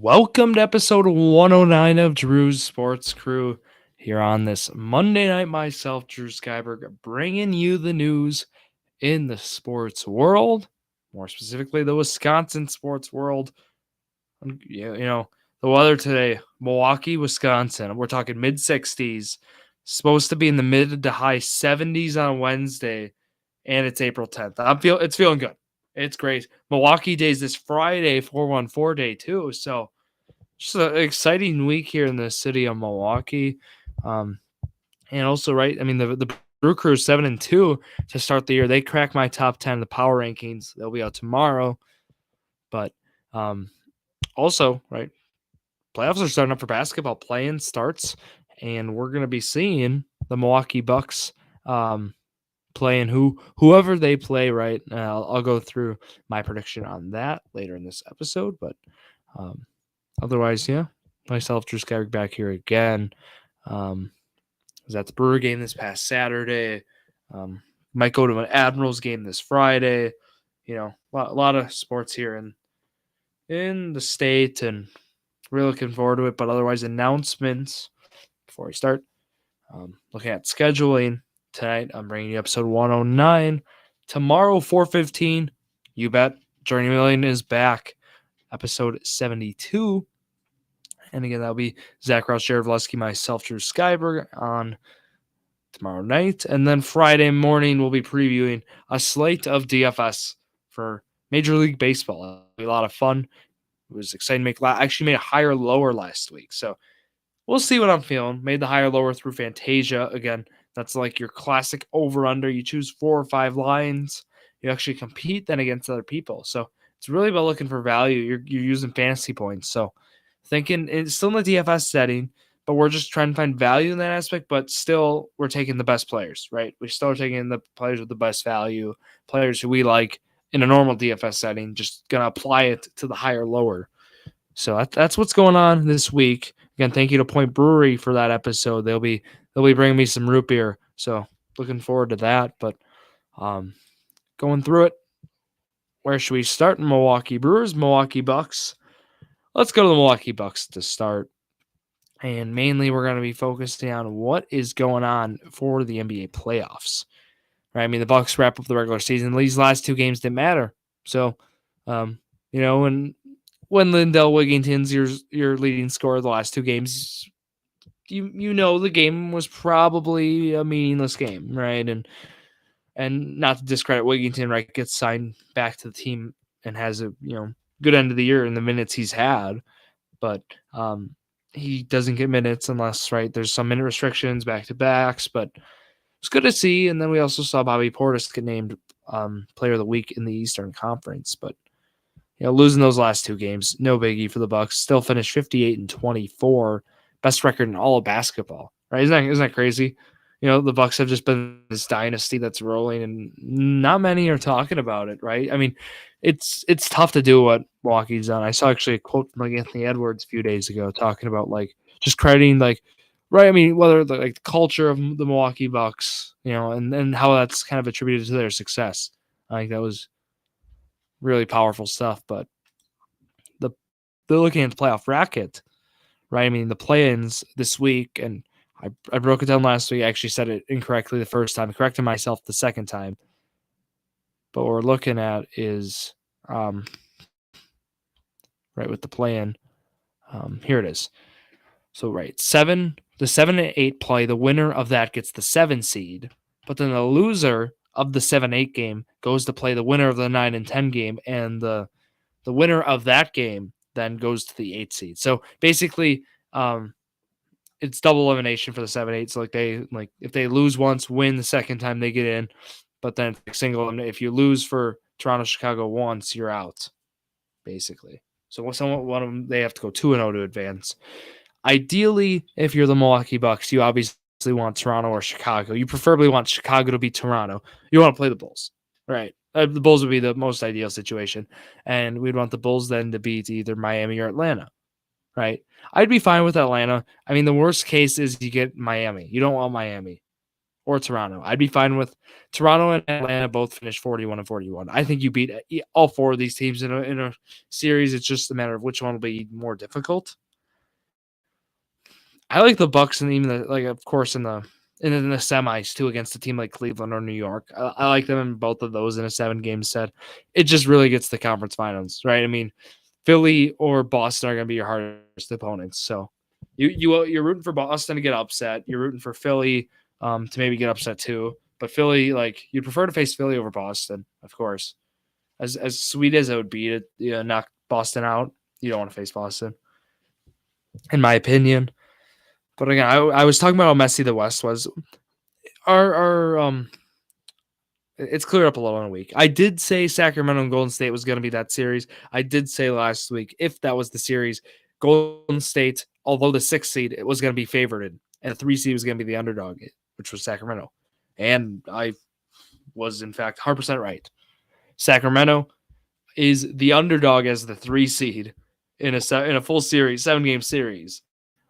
Welcome to episode 109 of Drew's Sports Crew. Here on this Monday night, myself, Drew Skyberg, bringing you the news in the sports world, more specifically the Wisconsin sports world. The weather today, Milwaukee, Wisconsin, we're talking mid 60s, supposed to be in the mid to high 70s on Wednesday, and it's April 10th. It's feeling good. It's great. Milwaukee Days this Friday, 414 day too, so just an exciting week here in the city of Milwaukee. And also, right, I mean, the Brew Crew 7-2 to start the year. They cracked my top 10 in the power rankings. They'll be out tomorrow. But also, right, playoffs are starting up for basketball. Play-in starts, and we're going to be seeing the Milwaukee Bucks playing whoever they play, right? I'll go through my prediction on that later in this episode, but otherwise, yeah, myself, Drew Skyrick, back here again. Was at the Brewer game this past Saturday. Might go to an Admirals game this Friday. You know, a lot of sports here in the state, and really looking forward to it. But otherwise, announcements before we start. Looking at scheduling tonight, I'm bringing you episode 109. Tomorrow, 4:15, you bet, Journey Million is back. Episode 72. And again, that'll be Zach Rouse, Jared Vleski, myself, Drew Skyberg on tomorrow night. And then Friday morning, we'll be previewing a slate of DFS for Major League Baseball. It'll be a lot of fun. It was exciting to I actually made a higher lower last week. So we'll see what I'm feeling. Made the higher lower through Fantasia. Again, that's like your classic over-under. You choose 4 or 5 lines. You actually compete then against other people. So it's really about looking for value. You're using fantasy points. So thinking it's still in the DFS setting, but we're just trying to find value in that aspect, but still we're taking the best players, right? We still are taking the players with the best value, players who we like in a normal DFS setting, just going to apply it to the higher lower. So that's what's going on this week. Again, thank you to Point Brewery for that episode. They'll be bringing me some root beer. So looking forward to that, but going through it. Where should we start? Milwaukee Brewers, Milwaukee Bucks. Let's go to the Milwaukee Bucks to start. And mainly we're going to be focusing on what is going on for the NBA playoffs. Right? I mean, the Bucks wrap up the regular season. These last 2 games didn't matter. So, when Lindell Wigginton's your leading scorer the last 2 games, you know the game was probably a meaningless game, right? And not to discredit Wigginton, right, gets signed back to the team and has a good end of the year in the minutes he's had, but he doesn't get minutes unless, right, there's some minute restrictions, back-to-backs, but it's good to see. And then we also saw Bobby Portis get named Player of the Week in the Eastern Conference, but losing those last 2 games, no biggie for the Bucks. Still finished 58-24, best record in all of basketball, right? Isn't that crazy? The Bucks have just been this dynasty that's rolling, and not many are talking about it, right? I mean, it's tough to do what Milwaukee's done. I saw actually a quote from Anthony Edwards a few days ago talking about just crediting right. I mean, whether the culture of the Milwaukee Bucks, and how that's kind of attributed to their success. I think that was really powerful stuff. But they're looking at the playoff bracket, right? I mean, the play-ins this week, and I broke it down last week. I actually said it incorrectly the first time. I corrected myself the second time. But what we're looking at is, right, with the play-in, here it is. So, right, the 7 and 8 play, the winner of that gets the 7 seed. But then the loser of the 7-8 game goes to play the winner of the 9 and 10 game, and the winner of that game then goes to the 8 seed. So basically, it's double elimination for the 7-8. So if they lose once, win the second time, they get in. But then single elimination. If you lose for Toronto, Chicago once, you're out, basically. So one of them, they have to go 2-0 to advance. Ideally, if you're the Milwaukee Bucks, you obviously want Toronto or Chicago. You preferably want Chicago to beat Toronto. You want to play the Bulls, right? The Bulls would be the most ideal situation, and we'd want the Bulls then to beat either Miami or Atlanta, right? I'd be fine with Atlanta. I mean, the worst case is you get Miami. You don't want Miami. or Toronto. I'd be fine with Toronto and Atlanta both finish 41-41. I think you beat all four of these teams in a series. It's just a matter of which one will be more difficult. I like the Bucks and even of course in the semis too against a team like Cleveland or New York. I like them in both of those in a 7-game set. It just really gets the conference finals, right? I mean, Philly or Boston are going to be your hardest opponents. So you're rooting for Boston to get upset. You're rooting for Philly to maybe get upset too. But Philly, you'd prefer to face Philly over Boston, of course. As sweet as it would be to knock Boston out, you don't want to face Boston, in my opinion. But again, I was talking about how messy the West was. Our it's cleared up a little in a week. I did say Sacramento and Golden State was going to be that series. I did say last week, if that was the series, Golden State, although the 6th seed, it was going to be favored, and the 3 seed was going to be the underdog, which was Sacramento. And I was, in fact, 100% right. Sacramento is the underdog as the 3 seed in a full series, 7-game series,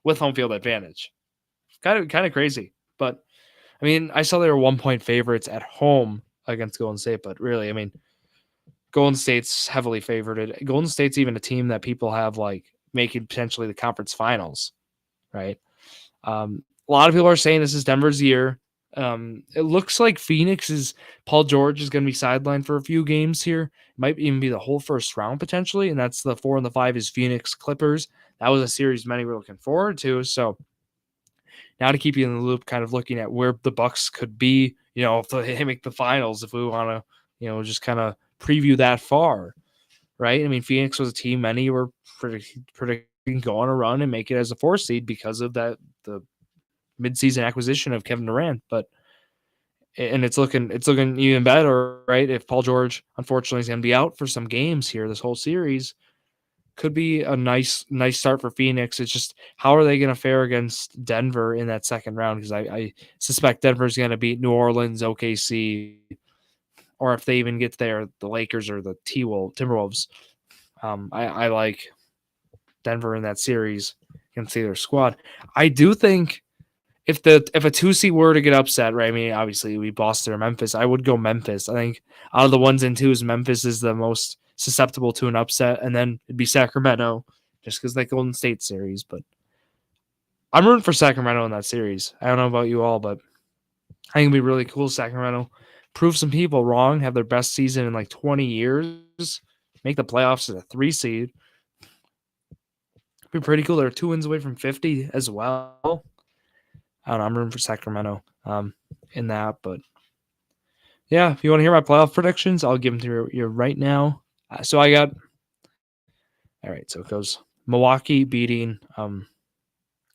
with home field advantage. Kind of crazy. But, I mean, I saw they were 1-point favorites at home against Golden State, but really, I mean, Golden State's heavily favored. Golden State's even a team that people have making potentially the conference finals, right? A lot of people are saying this is Denver's year. It looks like Paul George is going to be sidelined for a few games here. It might even be the whole first round potentially, and that's the 4 and the 5 is Phoenix Clippers. That was a series many were looking forward to. So now to keep you in the loop, kind of looking at where the Bucks could be, if they make the finals, if we want to, just kind of preview that far, right? I mean, Phoenix was a team many were predicting go on a run and make it as a 4 seed because of the midseason acquisition of Kevin Durant, and it's looking even better, right? If Paul George unfortunately is going to be out for some games here, this whole series could be a nice start for Phoenix. It's just how are they going to fare against Denver in that second round? Because I suspect Denver's going to beat New Orleans, OKC, or if they even get there, the Lakers or the Timberwolves. I like Denver in that series against either squad. I do think if a 2 seed were to get upset, right? I mean, obviously it would be Boston or Memphis. I would go Memphis. I think out of the 1s and 2s, Memphis is the most susceptible to an upset, and then it'd be Sacramento, just because that Golden State series. But I'm rooting for Sacramento in that series. I don't know about you all, but I think it'd be really cool. Sacramento prove some people wrong, have their best season in 20 years, make the playoffs as a 3 seed. It'd be pretty cool. They're 2 wins away from 50 as well. I don't know. I'm rooting for Sacramento in that, but yeah, if you want to hear my playoff predictions, I'll give them to you right now. So I got, all right, so it goes Milwaukee beating, for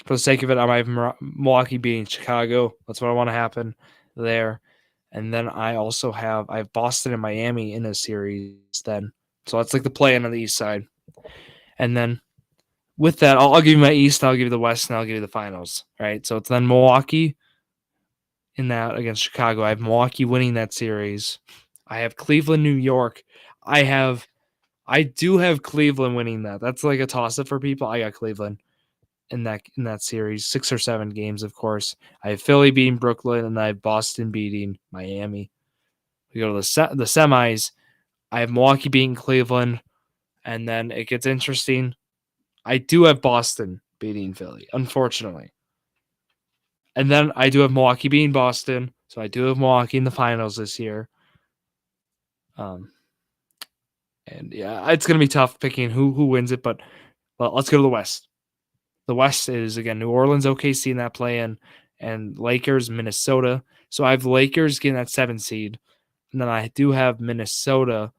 the sake of it, I might have Milwaukee beating Chicago. That's what I want to happen there. And then I have Boston and Miami in a series then. So that's the play-in on the East side. And then with that, I'll give you my East, I'll give you the West, and I'll give you the finals. Right. So it's then Milwaukee in that against Chicago. I have Milwaukee winning that series. I have Cleveland, New York. I do have Cleveland winning that. That's a toss-up for people. I got Cleveland in that series. 6 or 7 games, of course. I have Philly beating Brooklyn, and I have Boston beating Miami. We go to the semis. I have Milwaukee beating Cleveland, and then it gets interesting. I do have Boston beating Philly, unfortunately. And then I do have Milwaukee beating Boston, so I do have Milwaukee in the finals this year. And yeah, it's gonna be tough picking who wins it, but let's go to the West. The West is again New Orleans, OKC in that play-in, and Lakers, Minnesota. So I have Lakers getting that 7 seed, and then I do have Minnesota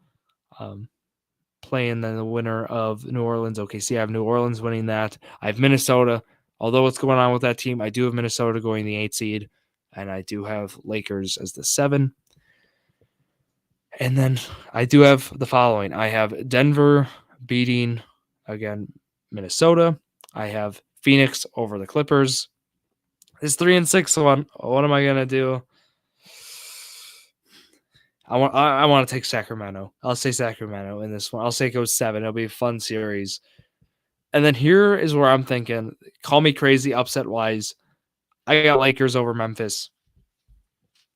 playing the winner of New Orleans, OKC. I have New Orleans winning that. I have Minnesota. Although what's going on with that team, I do have Minnesota going the 8 seed, and I do have Lakers as the 7. And then I do have the following. I have Denver beating, again, Minnesota. I have Phoenix over the Clippers. This 3-6 one. What am I going to do? I want to take Sacramento. I'll say Sacramento in this one. I'll say it goes 7. It'll be a fun series. And then here is where I'm thinking, call me crazy upset-wise. I got Lakers over Memphis.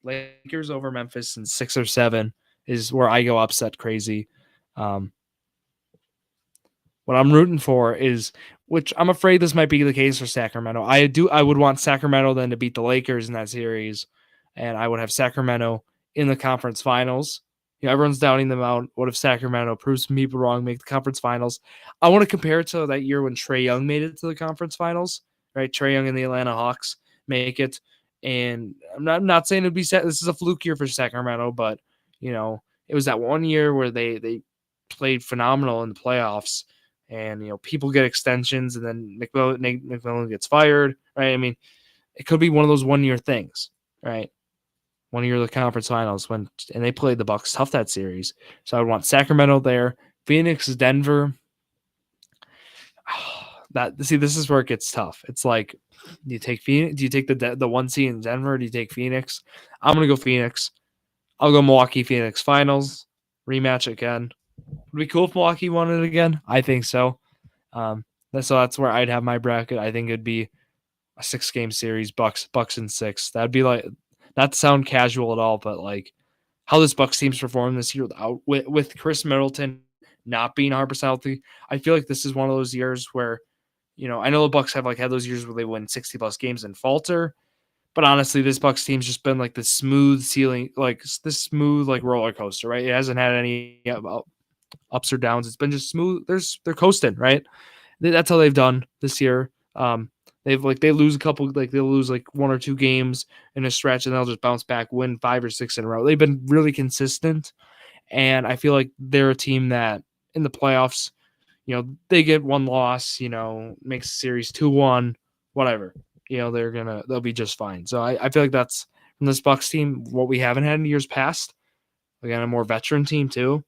Lakers over Memphis in 6 or 7 is where I go upset crazy. What I'm rooting for is, which I'm afraid this might be the case for Sacramento. I would want Sacramento then to beat the Lakers in that series, and I would have Sacramento in the conference finals. Everyone's doubting them out. What if Sacramento proves some people wrong, make the conference finals? I want to compare it to that year when Trae Young made it to the conference finals, right? Trae Young and the Atlanta Hawks make it, and I'm not saying it'd be this is a fluke year for Sacramento, but it was that one year where they played phenomenal in the playoffs. And people get extensions, and then McMillan gets fired, right? I mean, it could be one of those 1-year things, right? 1 year of the conference finals and they played the Bucks tough that series. So I would want Sacramento there, Phoenix, Denver. This is where it gets tough. It's like, do you take Phoenix? Do you take the 1 seed in Denver? Do you take Phoenix? I'm gonna go Phoenix. I'll go Milwaukee Phoenix finals rematch again. Would be cool if Milwaukee won it again. I think so. So that's where I'd have my bracket. I think it'd be a 6-game series, Bucks in 6. That'd be like, not to sound casual at all, but like how this Bucks team's performed this year with Chris Middleton not being 100% healthy. I feel like this is one of those years where, I know the Bucks have had those years where they win 60+ games and falter, but honestly, this Bucks team's just been like the smooth ceiling, like this smooth roller coaster, right? It hasn't had any ups or downs. It's been just smooth. They're coasting, right? That's how they've done this year. They lose a couple, they'll lose 1 or 2 games in a stretch, and they'll just bounce back, win 5 or 6 in a row. They've been really consistent, and I feel like they're a team that in the playoffs, they get 1 loss, makes the series 2-1, whatever. They'll be just fine. So I feel like that's from this Bucks team what we haven't had in years past. Again, a more veteran team too.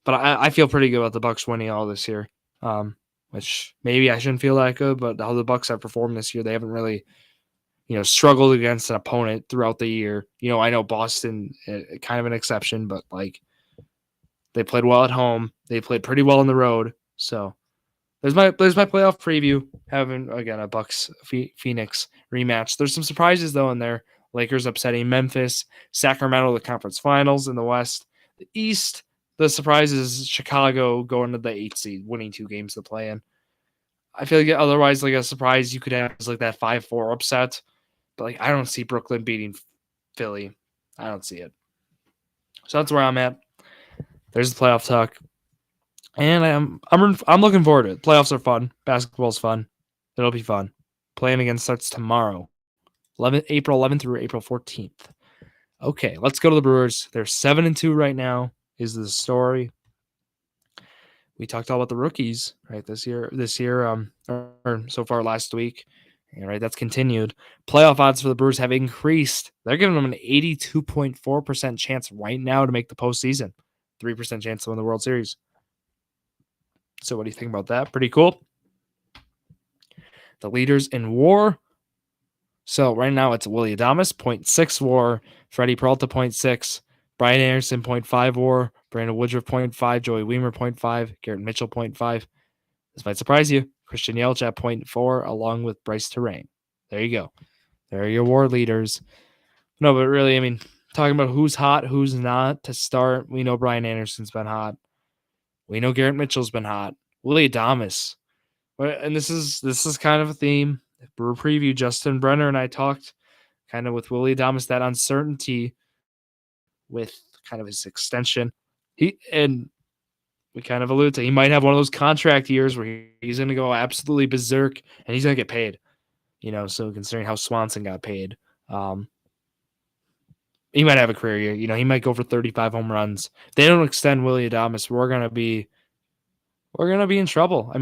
But I feel pretty good about the Bucks winning all this year. Which maybe I shouldn't feel that good, but how the Bucks have performed this year, they haven't really, struggled against an opponent throughout the year. I know Boston, kind of an exception, but they played well at home. They played pretty well on the road. So there's my playoff preview. Having again a Bucks Phoenix rematch. There's some surprises though in there. Lakers upsetting Memphis, Sacramento the conference finals in the West, the East. The surprise is Chicago going to the 8th seed, winning 2 games to play in. I feel like otherwise, a surprise you could have is that 5-4 upset. But I don't see Brooklyn beating Philly. I don't see it. So that's where I'm at. There's the playoff talk. And I'm looking forward to it. Playoffs are fun. Basketball's fun. It'll be fun. Playing again starts tomorrow. April 11th through April 14th. Okay, let's go to the Brewers. They're 7-2 right now. Is the story. We talked all about the rookies, right? This year, or so far last week, and right, that's continued. Playoff odds for the Brewers have increased. They're giving them an 82.4% chance right now to make the postseason, 3% chance to win the World Series. So, what do you think about that? Pretty cool. The leaders in WAR. So right now it's Willy Adames, 0.6 WAR, Freddie Peralta, 0.6. Brian Anderson, 0.5 WAR. Brandon Woodruff, 0.5. Joey Weimer, 0.5. Garrett Mitchell, 0.5. This might surprise you. Christian Yelich at 0.4, along with Bryce Terrain. There you go. There are your WAR leaders. No, but really, talking about who's hot, who's not to start, we know Brian Anderson's been hot. We know Garrett Mitchell's been hot. Willy Adames. And this is kind of a theme. Brewer preview, Justin Brenner and I talked kind of with Willy Adames, that uncertainty with kind of his extension. And we kind of alluded to he might have one of those contract years where he's going to go absolutely berserk and he's going to get paid. So considering how Swanson got paid, he might have a career year. He might go for 35 home runs. If they don't extend Willy Adames, we're going to be in trouble.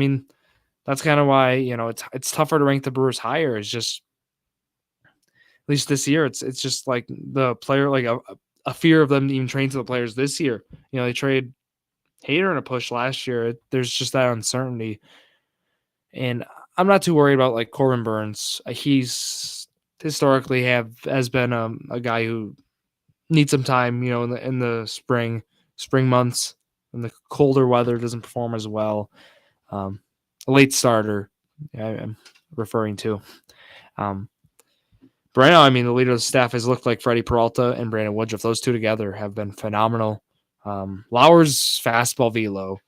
That's kind of why, it's tougher to rank the Brewers higher. It's just, at least this year, it's just like the player, a fear of them even trading to the players this year. They trade Hader in a push last year. There's just that uncertainty. And I'm not too worried about Corbin Burns. He's historically has been a guy who needs some time, in the spring months, when the colder weather doesn't perform as well. A late starter, I'm referring to. But right now, I mean, the leader of the staff has looked like Freddie Peralta and Brandon Woodruff. Those two together have been phenomenal. Lauer's fastball velo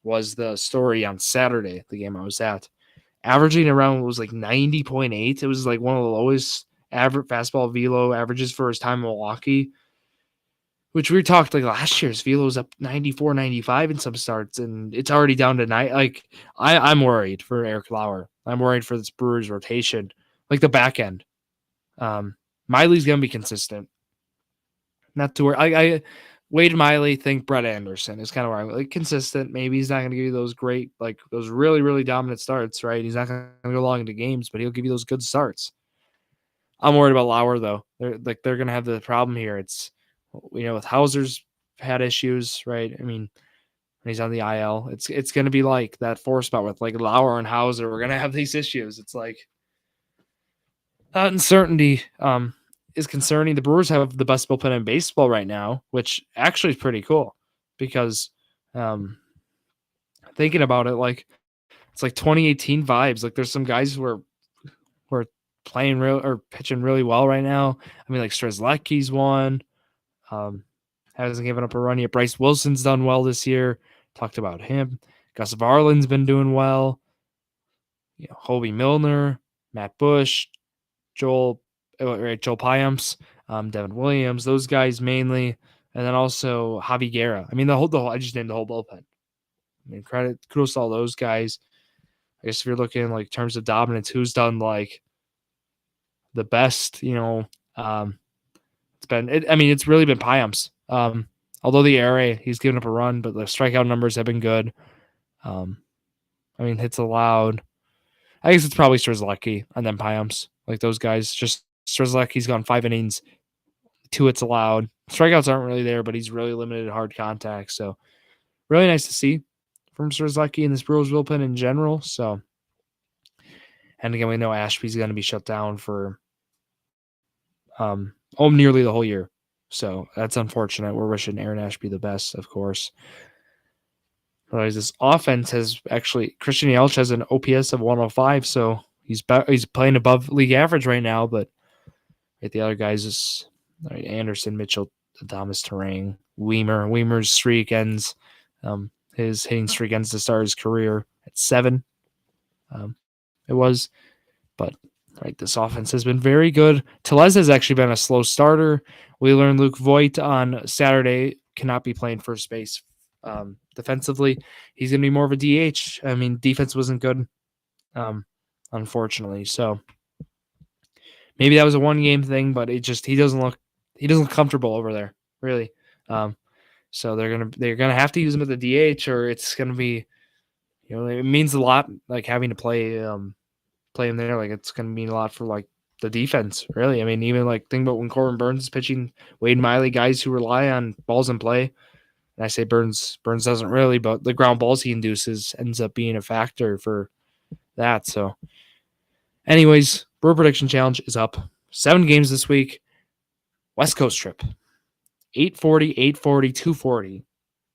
was the story on Saturday, the game I was at. Averaging around was like 90.8. It was like one of the lowest average fastball velo averages for his time in Milwaukee, which we talked like last year's velo was up 94, 95 in some starts, and it's already down to 9. Like I'm worried for Eric Lauer. I'm worried for this Brewers rotation, like the back end. Miley's gonna be consistent. Not to where I Wade Miley, think Brett Anderson is kind of where I'm like consistent. Maybe he's not going to give you those great, like those really, really dominant starts, right? He's not going to go long into games, but he'll give you those good starts. I'm worried about Lauer though. They're going to have the problem here. It's with Hauser's had issues, right? I mean, when he's on the IL, it's going to be like that 4 spot with like Lauer and Hauser. We're going to have these issues. It's like that uncertainty is concerning. The Brewers have the best bullpen in baseball right now, which actually is pretty cool because thinking about it, like it's like 2018 vibes. Like there's some guys who are playing real or pitching really well right now. I mean, like Strzelecki's one, hasn't given up a run yet. Bryce Wilson's done well this year. Talked about him. Gus Varlin's been doing well. Hobie Milner, Matt Bush, Joel Payamps, Devin Williams, those guys mainly, and then also Javi Guerra. I mean, the whole. I just named the whole bullpen. I mean, kudos to all those guys. I guess if you're looking like terms of dominance, who's done like the best? It's been. I mean, it's really been Payamps. Although the ERA, he's given up a run, but the strikeout numbers have been good. I mean, hits allowed. I guess it's probably Strzelecki and then Payamps. Like those guys, just Strzelecki's gone 5 innings, 2 hits allowed. Strikeouts aren't really there, but he's really limited hard contact. So really nice to see from Strzelecki and this Brewers bullpen in general. So, and again, we know Ashby's going to be shut down for nearly the whole year. So that's unfortunate. We're wishing Aaron Ashby the best, of course. Otherwise, this offense has actually Christian Yelich has an OPS of 105, so he's playing above league average right now. But the other guys is Anderson, Mitchell, Thomas Terang, Weimer's streak ends. His hitting streak ends to start his career at 7. It was, but this offense has been very good. Tellez has actually been a slow starter. We learned Luke Voigt on Saturday cannot be playing first base. Defensively, he's going to be more of a DH. I mean, defense wasn't good, unfortunately. So maybe that was a 1-game thing, but he doesn't look comfortable over there, really. So they're gonna have to use him at the DH, or it's gonna be, it means a lot, like having to play him there. Like it's gonna mean a lot for like the defense, really. I mean, even like think about when Corbin Burns is pitching, Wade Miley, guys who rely on balls in play. And I say Burns doesn't really, but the ground balls he induces ends up being a factor for that. So anyways, Brewer Prediction Challenge is up. 7 games this week. West Coast trip. 8:40, 8:40, 2:40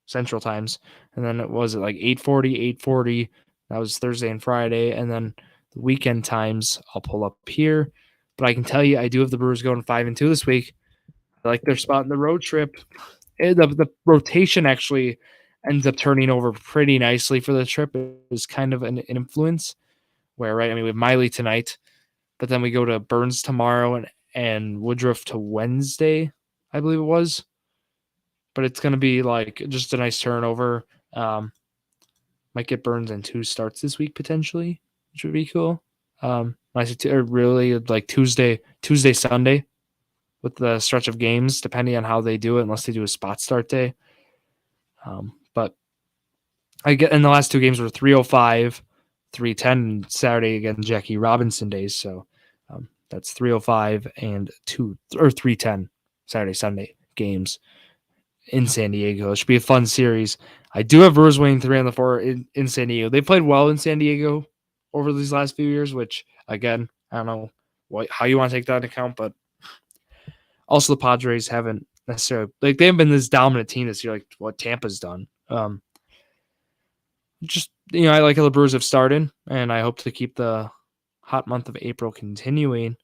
Central Times. And then it was like 8:40, 8:40. That was Thursday and Friday. And then the weekend times I'll pull up here. But I can tell you I do have the Brewers going 5-2 this week. I like their spot in the road trip. The rotation actually ends up turning over pretty nicely for the trip. It was kind of an influence where, right, I mean, we have Miley tonight, but then we go to Burns tomorrow and Woodruff to Wednesday, I believe it was. But it's going to be like just a nice turnover. Might get Burns in 2 starts this week potentially, which would be cool. Really like Tuesday, Sunday, with the stretch of games, depending on how they do it, unless they do a spot start day. But I get in the last 2 games were 3:05, 3:10 Saturday again, Jackie Robinson days. So that's 3:05 and 3:10 Saturday, Sunday games in San Diego. It should be a fun series. I do have Brewers winning 3-4 in San Diego. They played well in San Diego over these last few years, which again, I don't know how you want to take that into account, but also, the Padres haven't necessarily they haven't been this dominant team this year, like what Tampa's done. I like how the Brewers have started, and I hope to keep the hot month of April continuing.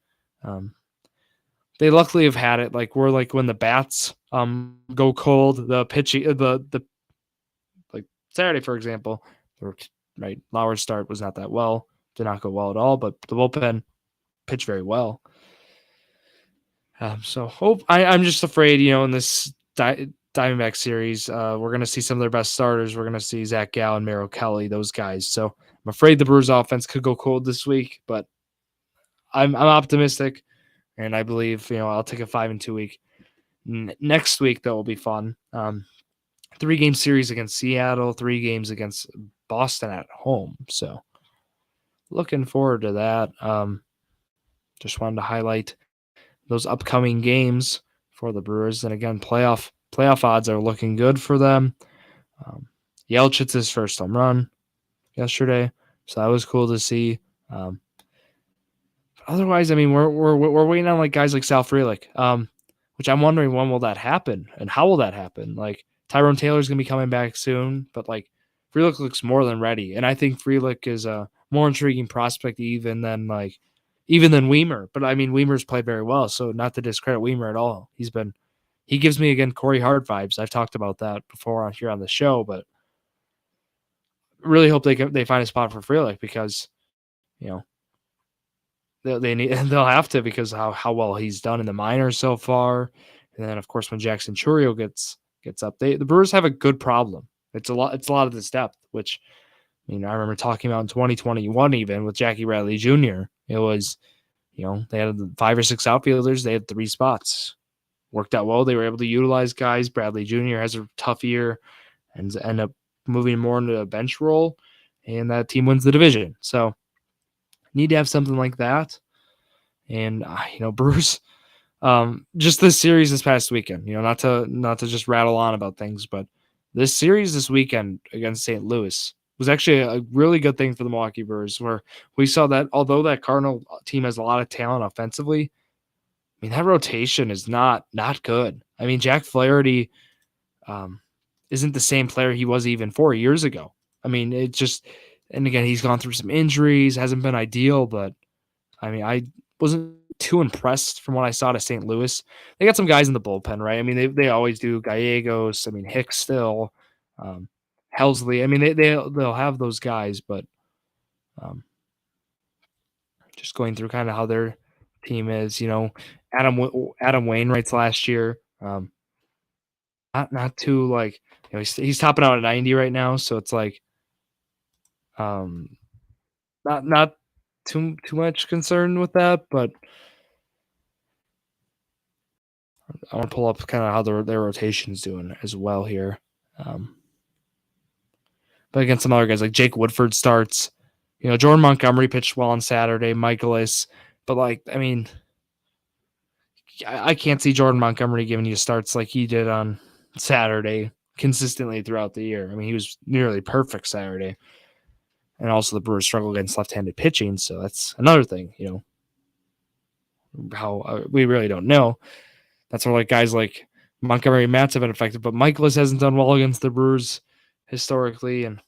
they luckily have had it. Like we're like when the bats go cold, the pitching the like Saturday for example, right Lauer's start was not that well, did not go well at all, but the bullpen pitched very well. So hope I'm just afraid, in this Diamondback series, we're going to see some of their best starters. We're going to see Zach Gallen, Merrill Kelly, those guys. So I'm afraid the Brewers offense could go cold this week, but I'm optimistic, and I believe I'll take a 5-2 week. Next week though will be fun. 3-game series against Seattle, 3 games against Boston at home. So looking forward to that. Just wanted to highlight those upcoming games for the Brewers. And again, playoff odds are looking good for them. Yelchitz's first home run yesterday, so that was cool to see. Otherwise, I mean, we're waiting on like guys like Sal Frelick, which I'm wondering when will that happen and how will that happen. Like Tyrone Taylor's gonna be coming back soon, but like Frelick looks more than ready, and I think Frelick is a more intriguing prospect even than Weimer. But I mean, Weimer's played very well, so not to discredit Weimer at all. He gives me again Corey Hart vibes. I've talked about that before on here on the show, but really hope they find a spot for Frelick because they'll have to because how well he's done in the minors so far, and then of course when Jackson Chourio gets up, the Brewers have a good problem. It's a lot of this depth, which I remember talking about in 2021 even with Jackie Bradley Jr. It was they had 5 or 6 outfielders, they had 3 spots. Worked out well. They were able to utilize guys. Bradley Jr. has a tough year and end up moving more into a bench role, and that team wins the division. So need to have something like that. And Brewers, just this series this past weekend, not to just rattle on about things, but this series this weekend against St. Louis was actually a really good thing for the Milwaukee Brewers, where we saw that although that Cardinal team has a lot of talent offensively, that rotation is not good. I mean, Jack Flaherty isn't the same player he was even 4 years ago. I mean, and again, he's gone through some injuries, hasn't been ideal, but I wasn't too impressed from what I saw to St. Louis. They got some guys in the bullpen, right? I mean, they always do. Gallegos, Hicks still, Helsley. I mean, they'll have those guys, but just going through kind of how their team is, Adam Wainwright's last year, not too like he's topping out at 90 right now, so it's like not too much concern with that, but I want to pull up kind of how their rotation's doing as well here. But against some other guys like Jake Woodford starts, Jordan Montgomery pitched well on Saturday, Michaelis, but I can't see Jordan Montgomery giving you starts like he did on Saturday consistently throughout the year. He was nearly perfect Saturday. And also the Brewers struggle against left-handed pitching, so that's another thing, how we really don't know. That's where like guys like Montgomery and Matz have been affected, but Michaelis hasn't done well against the Brewers historically, and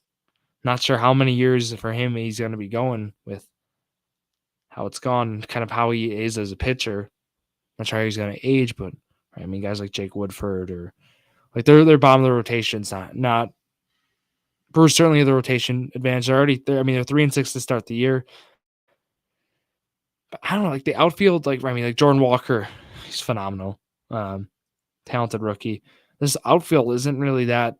not sure how many years for him he's going to be going with how it's gone, kind of how he is as a pitcher. Not sure how he's going to age, but guys like Jake Woodford or like they're bottom of the rotation's not Brewers certainly have the rotation advantage. They're already there. They're 3-6 to start the year. But I don't know, like the outfield, like Jordan Walker, he's phenomenal. Talented rookie. This outfield isn't really that.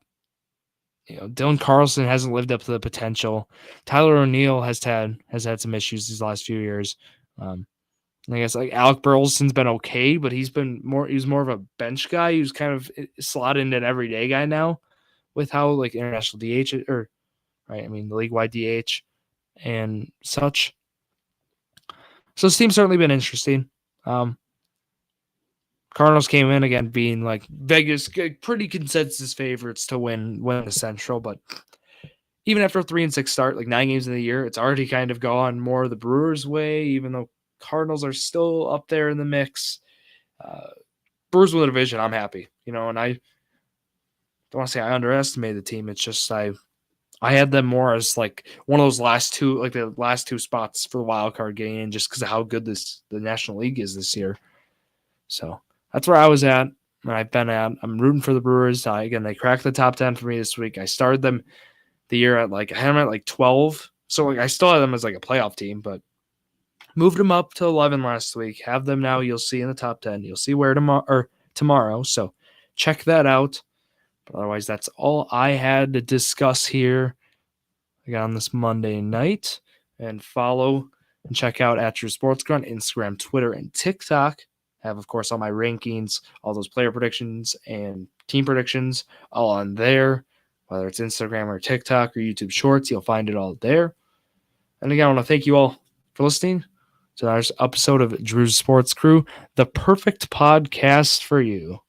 Dylan Carlson hasn't lived up to the potential. Tyler O'Neill has had some issues these last few years. I guess like Alec Burleson's been okay, but he's more of a bench guy. He's kind of slotted into an everyday guy now with how like international DH or right. The league-wide DH and such. So this team's certainly been interesting. Cardinals came in again being like Vegas pretty consensus favorites to win the Central, but even after a 3-6 start, like 9 games in the year, it's already kind of gone more the Brewers' way, even though Cardinals are still up there in the mix. Brewers win the division, I'm happy, and I don't want to say I underestimated the team. It's just I had them more as like one of those last two spots for the wild card game, just because of how good the National League is this year. So that's where I was at and I've been at. I'm rooting for the Brewers. Again, they cracked the top 10 for me this week. I started them the year at I had them at 12. So I still had them as a playoff team, but moved them up to 11 last week. Have them now. You'll see in the top 10. You'll see where tomorrow. So check that out. But otherwise, that's all I had to discuss here again on this Monday night. And follow and check out at Your Sports Grunt, Instagram, Twitter, and TikTok. Have, of course, all my rankings, all those player predictions and team predictions all on there. Whether it's Instagram or TikTok or YouTube Shorts, you'll find it all there. And again, I want to thank you all for listening to another episode of Drew's Sports Crew, the perfect podcast for you.